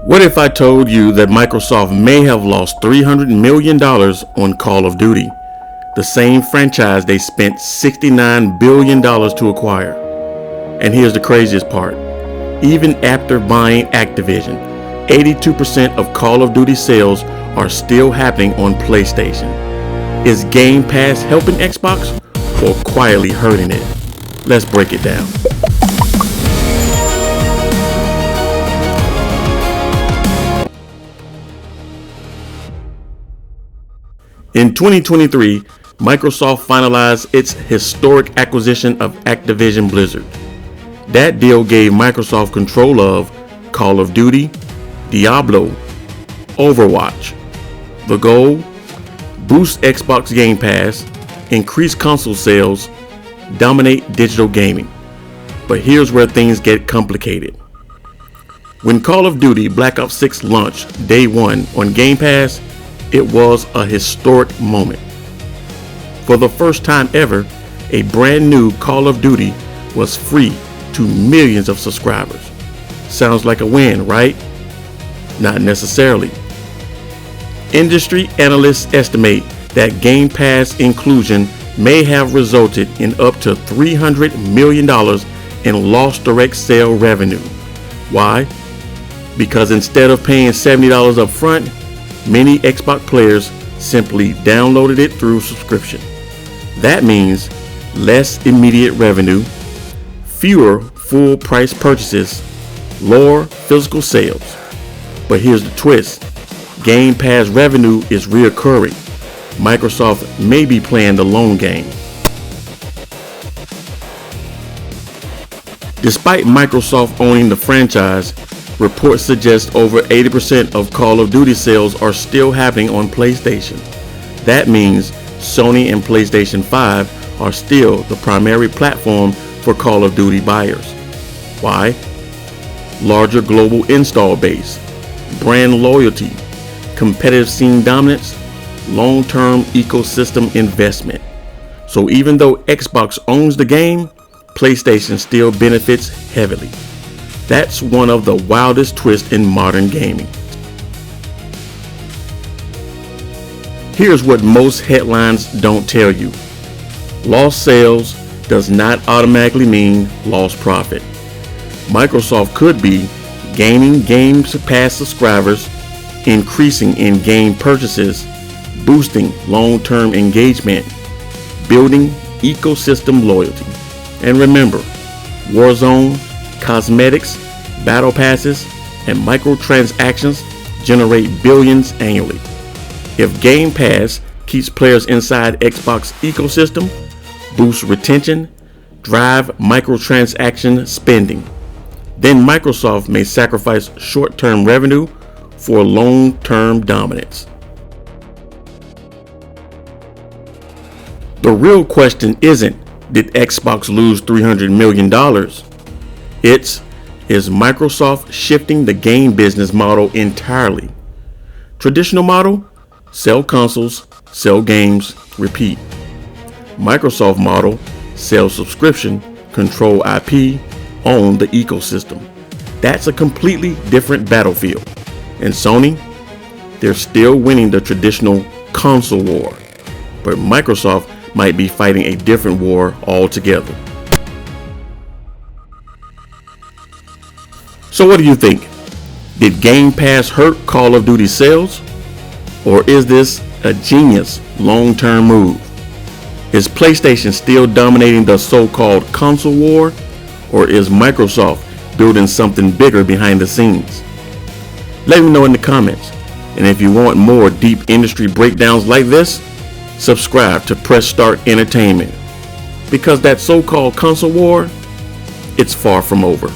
What if I told you that Microsoft may have lost $300 million on Call of Duty, the same franchise they spent $69 billion to acquire? And here's the craziest part. Even after buying Activision, 82% of Call of Duty sales are still happening on PlayStation. Is Game Pass helping Xbox or quietly hurting it? Let's break it down. In 2023, Microsoft finalized its historic acquisition of Activision Blizzard. That deal gave Microsoft control of Call of Duty, Diablo, Overwatch. The goal? Boost Xbox Game Pass, increase console sales, dominate digital gaming. But here's where things get complicated. When Call of Duty Black Ops 6 launched day one on Game Pass, it was a historic moment. For the first time ever, a brand new Call of Duty was free to millions of subscribers. Sounds like a win, right? Not necessarily. Industry analysts estimate that Game Pass inclusion may have resulted in up to $300 million in lost direct sale revenue. Why? Because instead of paying $70 up front, many Xbox players simply downloaded it through subscription. That means less immediate revenue, fewer full price purchases, lower physical sales. But here's the twist. Game Pass revenue is reoccurring. Microsoft may be playing the long game. Despite Microsoft owning the franchise, reports suggest over 80% of Call of Duty sales are still happening on PlayStation. That means Sony and PlayStation 5 are still the primary platform for Call of Duty buyers. Why? Larger global install base, brand loyalty, competitive scene dominance, long-term ecosystem investment. So even though Xbox owns the game, PlayStation still benefits heavily. That's one of the wildest twists in modern gaming. Here's what most headlines don't tell you. Lost sales does not automatically mean lost profit. Microsoft could be gaining Game Pass subscribers, increasing in-game purchases, boosting long-term engagement, building ecosystem loyalty. And remember, Warzone, cosmetics, battle passes, and microtransactions generate billions annually. If Game Pass keeps players inside Xbox ecosystem, boosts retention, drive microtransaction spending, then Microsoft may sacrifice short-term revenue for long-term dominance. The real question isn't, did Xbox lose $300 million? Is Microsoft shifting the game business model entirely? Traditional model, sell consoles, sell games, repeat. Microsoft model, sell subscription, control IP, own the ecosystem. That's a completely different battlefield. And Sony, they're still winning the traditional console war, but Microsoft might be fighting a different war altogether. So what do you think? Did Game Pass hurt Call of Duty sales? Or is this a genius long-term move? Is PlayStation still dominating the so-called console war? Or is Microsoft building something bigger behind the scenes? Let me know in the comments. And if you want more deep industry breakdowns like this, subscribe to Press Start Entertainment. Because that so-called console war, it's far from over.